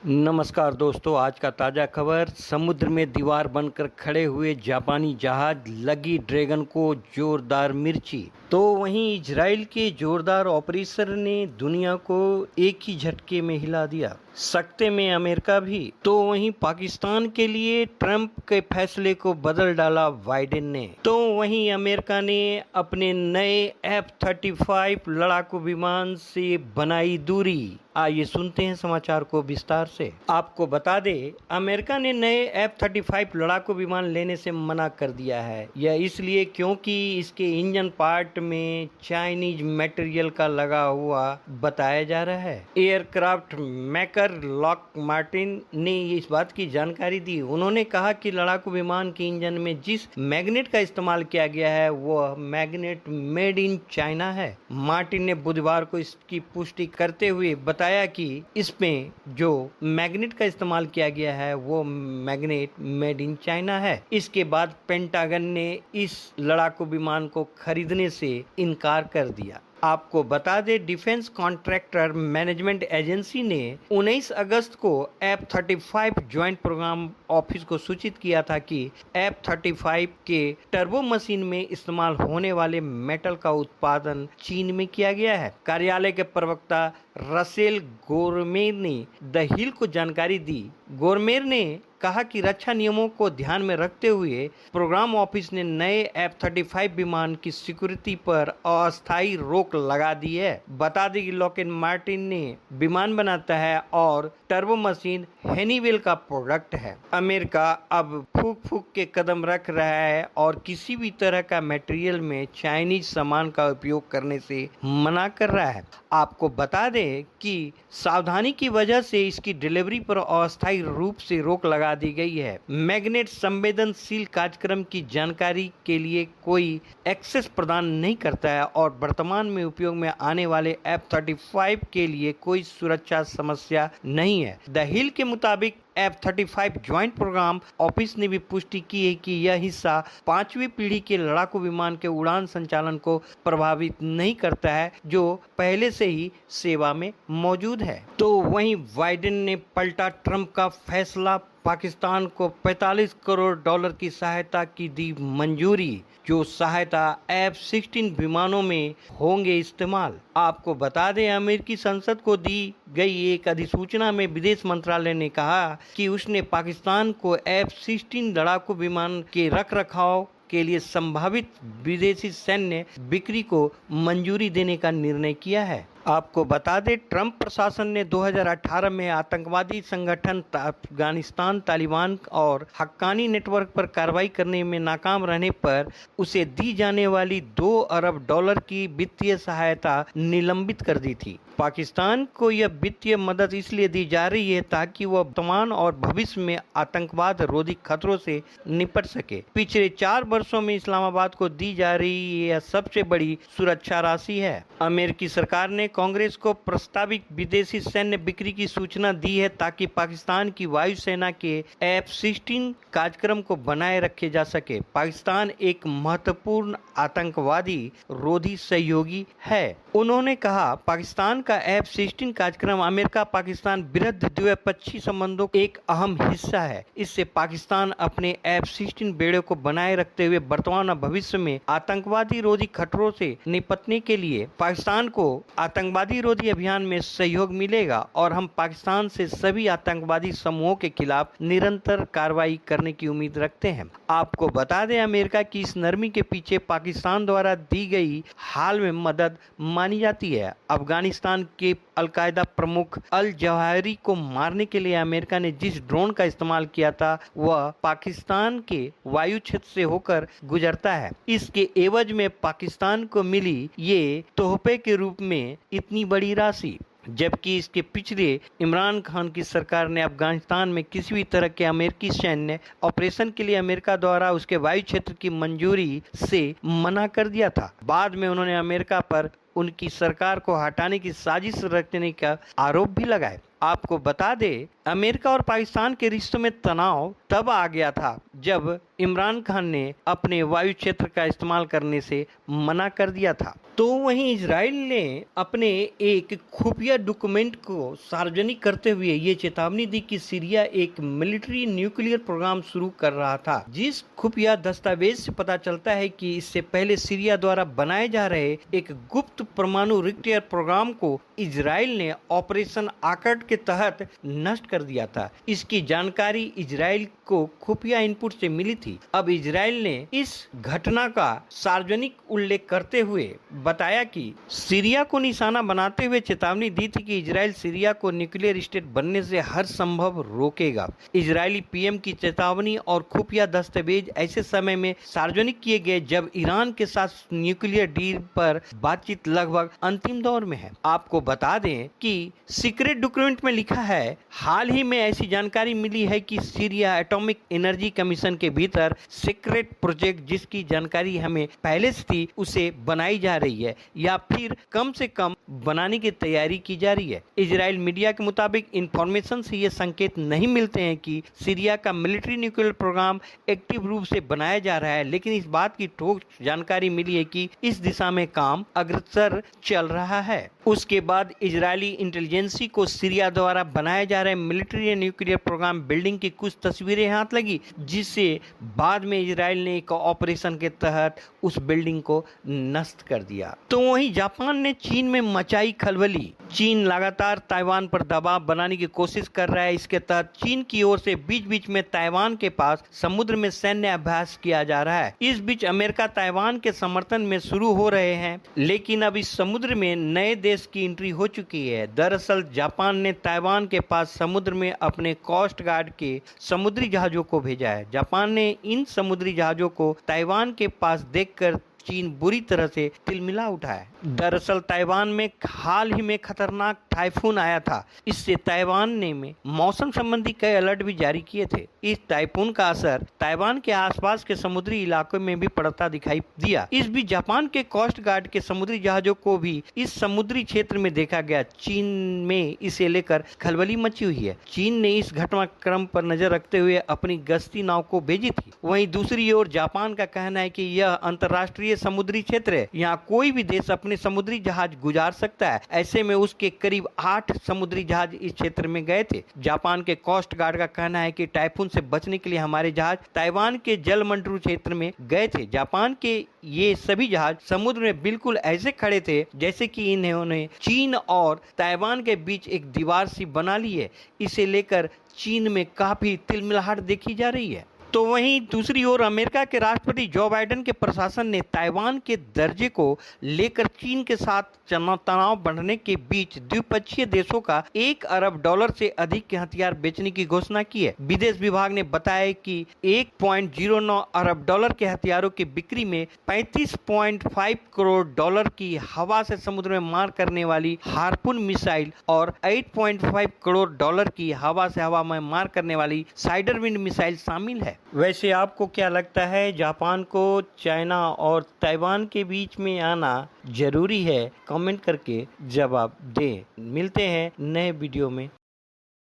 नमस्कार दोस्तों, आज का ताज़ा खबर। समुद्र में दीवार बनकर खड़े हुए जापानी जहाज लगी ड्रैगन को जोरदार मिर्ची। तो वहीं इजराइल के जोरदार ऑपरेशन ने दुनिया को एक ही झटके में हिला दिया। सकते में अमेरिका भी। तो वहीं पाकिस्तान के लिए ट्रंप के फैसले को बदल डाला बाइडेन ने। तो वहीं अमेरिका ने अपने नए F-35 लड़ाकू विमान से बनाई दूरी। आइए सुनते हैं समाचार को विस्तार से। आपको बता दें, अमेरिका ने नए F-35 लड़ाकू विमान लेने से मना कर दिया है। यह इसलिए क्योंकि इसके इंजन पार्ट में चाइनीज मटेरियल का लगा हुआ बताया जा रहा है। एयरक्राफ्ट मेकर लॉक मार्टिन ने इस बात की जानकारी दी। उन्होंने कहा कि लड़ाकू विमान के इंजन में जिस मैग्नेट का इस्तेमाल किया गया है वह मैग्नेट मेड इन चाइना है। मार्टिन ने बुधवार को इसकी पुष्टि करते हुए बताया कि इसमें जो मैग्नेट का इस्तेमाल किया गया है वो मैग्नेट मेड इन चाइना है। इसके बाद पेंटागन ने इस लड़ाकू विमान को खरीदने से इनकार कर दिया। आपको बता दें, डिफेंस कॉन्ट्रैक्टर मैनेजमेंट एजेंसी ने 19 अगस्त को F-35 ज्वाइंट प्रोग्राम ऑफिस को सूचित किया था कि F-35 के टर्बो मशीन में इस्तेमाल होने वाले मेटल का उत्पादन चीन में किया गया है। कार्यालय के प्रवक्ता रसेल गोरमेर ने द हिल को जानकारी दी। गोरमेर ने कहा कि रक्षा नियमों को ध्यान में रखते हुए प्रोग्राम ऑफिस ने नए F-35 विमान की सिक्योरिटी पर अस्थायी रोक लगा दी है। बता दें कि लॉकहीड मार्टिन ने विमान बनाता है और टर्बो मशीन हनीवेल का प्रोडक्ट है। अमेरिका अब फूक फूक के कदम रख रहा है और किसी भी तरह का मटेरियल में चाइनीज सामान का उपयोग करने से मना कर रहा है। आपको बता दें कि सावधानी की वजह से इसकी डिलीवरी पर अस्थायी रूप से रोक लगा दी गई है। मैग्नेट संवेदनशील कार्यक्रम की जानकारी के लिए कोई एक्सेस प्रदान नहीं करता है और वर्तमान में उपयोग में आने वाले F-35 के लिए कोई सुरक्षा समस्या नहीं है। द हिल के मुताबिक F-35 ज्वाइंट प्रोग्राम ऑफिस ने भी पुष्टि की है कि यह हिस्सा 5वीं पीढ़ी के लड़ाकू विमान के उड़ान संचालन को प्रभावित नहीं करता है, जो पहले से ही सेवा में मौजूद है। तो वहीं बाइडेन ने पलटा ट्रंप का फैसला। पाकिस्तान को $45 करोड़ की सहायता की दी मंजूरी, जो सहायता F-16 विमानों में होंगे इस्तेमाल। आपको बता दें, अमेरिकी संसद को दी गई एक अधिसूचना में विदेश मंत्रालय ने कहा कि उसने पाकिस्तान को F-16 लड़ाकू विमान के रखरखाव के लिए संभावित विदेशी सैन्य बिक्री को मंजूरी देने का निर्णय किया है। आपको बता दें, ट्रंप प्रशासन ने 2018 में आतंकवादी संगठन अफगानिस्तान तालिबान और हक्कानी नेटवर्क पर कार्रवाई करने में नाकाम रहने पर उसे दी जाने वाली $2 अरब की वित्तीय सहायता निलंबित कर दी थी। पाकिस्तान को यह वित्तीय मदद इसलिए दी जा रही है ताकि वह वर्तमान और भविष्य में आतंकवाद रोधी खतरों से निपट सके। पिछले 4 वर्षों में इस्लामाबाद को दी जा रही यह सबसे बड़ी सुरक्षा राशि है। अमेरिकी सरकार ने कांग्रेस को प्रस्तावित विदेशी सैन्य बिक्री की सूचना दी है ताकि पाकिस्तान की वायुसेना के F-16 कार्यक्रम को बनाए रखे जा सके। पाकिस्तान एक महत्वपूर्ण आतंकवादी रोधी सहयोगी है। उन्होंने कहा, पाकिस्तान का F-16 कार्यक्रम अमेरिका पाकिस्तान विरुद्ध द्विपक्षीय संबंधों का एक अहम हिस्सा है। इससे पाकिस्तान अपने F-16 बेड़े को बनाए रखते हुए वर्तमान और भविष्य में आतंकवादी रोधी खतरों से निपटने के लिए पाकिस्तान को आतंकवादी रोधी अभियान में सहयोग मिलेगा और हम पाकिस्तान से सभी आतंकवादी समूहों के खिलाफ निरंतर कार्रवाई करने की उम्मीद रखते हैं। आपको बता दें, अमेरिका की इस नरमी के पीछे पाकिस्तान द्वारा दी गई हाल में मदद मानी जाती है। अफगानिस्तान के अलकायदा प्रमुख अल जवाहिरी को मारने के लिए अमेरिका ने जिस ड्रोन का इस्तेमाल किया था वह पाकिस्तान के वायु क्षेत्र से होकर गुजरता है। इसके एवज में पाकिस्तान को मिली ये तोहफे के रूप में इतनी बड़ी राशि, जबकि इसके पिछले इमरान खान की सरकार ने अफगानिस्तान में किसी भी तरह के अमेरिकी सैन्य ऑपरेशन के लिए अमेरिका द्वारा उसके वायु क्षेत्र की मंजूरी से मना कर दिया था। बाद में उन्होंने अमेरिका पर उनकी सरकार को हटाने की साजिश रचने का आरोप भी लगाए। आपको बता दें, अमेरिका और पाकिस्तान के रिश्तों में तनाव तब आ गया था जब इमरान खान ने अपने वायु क्षेत्र का इस्तेमाल करने से मना कर दिया था। तो वहीं इजराइल ने अपने एक खुफिया डॉक्यूमेंट को सार्वजनिक करते हुए ये चेतावनी दी कि सीरिया एक मिलिट्री न्यूक्लियर प्रोग्राम शुरू कर रहा था। जिस खुफिया दस्तावेज से पता चलता है कि इससे पहले सीरिया द्वारा बनाए जा रहे एक गुप्त परमाणु रिएक्टर प्रोग्राम को इजराइल ने ऑपरेशन आकर्ड के तहत नष्ट कर दिया था। इसकी जानकारी इजराइल को खुफिया इनपुट से मिली थी। अब इजराइल ने इस घटना का सार्वजनिक उल्लेख करते हुए बताया कि सीरिया को निशाना बनाते हुए चेतावनी दी थी कि इजराइल सीरिया को न्यूक्लियर स्टेट बनने से हर संभव रोकेगा। इजरायली पीएम की चेतावनी और खुफिया दस्तावेज ऐसे समय में सार्वजनिक किए गए जब ईरान के साथ न्यूक्लियर डील पर बातचीत लगभग अंतिम दौर में है। आपको बता दें कि सीक्रेट डॉक्यूमेंट में लिखा है, हाल ही में ऐसी जानकारी मिली है कि सीरिया एटॉमिक एनर्जी कमीशन के भीतर सीक्रेट प्रोजेक्ट जिसकी जानकारी हमें पहले से थी उसे बनाई जा रही है या फिर कम से कम बनाने की तैयारी की जा रही है। इजराइल मीडिया के मुताबिक इंफॉर्मेशन से ये संकेत नहीं मिलते हैं कि सीरिया का मिलिट्री न्यूक्लियर प्रोग्राम एक्टिव रूप से बनाया जा रहा है, लेकिन इस बात की ठोस जानकारी मिली है कि इस दिशा में काम अग्रसर चल रहा है। उसके बाद इजरायली इंटेलिजेंसी को सीरिया द्वारा बनाए जा रहे मिलिट्री न्यूक्लियर प्रोग्राम बिल्डिंग की कुछ तस्वीरें हाथ लगी, जिससे बाद में इजराइल ने एक ऑपरेशन के तहत उस बिल्डिंग को नष्ट कर दिया। तो वहीं जापान ने चीन में मचाई खलबली। चीन लगातार ताइवान पर दबाव बनाने की कोशिश कर रहा है। इसके तहत चीन की ओर से बीच बीच में ताइवान के पास समुद्र में सैन्य अभ्यास किया जा रहा है। इस बीच अमेरिका ताइवान के समर्थन में शुरू हो रहे हैं, लेकिन अब इस समुद्र में नए देश की एंट्री हो चुकी है। दरअसल जापान ने ताइवान के पास समुद्र में अपने कोस्ट गार्ड के समुद्री जहाजों को भेजा है। जापान ने इन समुद्री जहाजों को ताइवान के पास देखकर चीन बुरी तरह से तिलमिला उठा है। दरअसल ताइवान में हाल ही में खतरनाक टाइफून आया था। इससे ताइवान ने में मौसम संबंधी कई अलर्ट भी जारी किए थे। इस टाइफून का असर ताइवान के आसपास के समुद्री इलाकों में भी पड़ता दिखाई दिया। इस बीच जापान के कोस्ट गार्ड के समुद्री जहाजों को भी इस समुद्री क्षेत्र में देखा गया। चीन में इसे लेकर खलबली मची हुई है। चीन ने इस घटनाक्रम पर नजर रखते हुए अपनी गश्ती नाव को भेजी थी। वहीं दूसरी ओर जापान का कहना है कि यह अंतर्राष्ट्रीय समुद्री क्षेत्र है, यहाँ कोई भी देश अपने समुद्री जहाज गुजार सकता है। ऐसे में उसके करीब 8 समुद्री जहाज इस क्षेत्र में गए थे। जापान के कोस्ट गार्ड का कहना है कि टाइफून से बचने के लिए हमारे जहाज ताइवान के जलमंडल क्षेत्र में गए थे। जापान के ये सभी जहाज समुद्र में बिल्कुल ऐसे खड़े थे जैसे कि इन्होंने चीन और ताइवान के बीच एक दीवार सी बना ली है। इसे लेकर चीन में काफी तिलमिलाहट देखी जा रही है। तो वहीं दूसरी ओर अमेरिका के राष्ट्रपति जो बाइडेन के प्रशासन ने ताइवान के दर्जे को लेकर चीन के साथ तनाव बढ़ने के बीच द्विपक्षीय देशों का $1 अरब से अधिक के हथियार बेचने की घोषणा की है। विदेश विभाग ने बताया कि $1.09 अरब के हथियारों की बिक्री में $35.5 करोड़ की हवा से समुद्र में मार करने वाली हार्पून मिसाइल और $8.5 करोड़ की हवा से हवा में मार करने वाली साइडर विंड मिसाइल शामिल है। वैसे आपको क्या लगता है, जापान को चाइना और ताइवान के बीच में आना जरूरी है? कमेंट करके जवाब दें। मिलते हैं नए वीडियो में।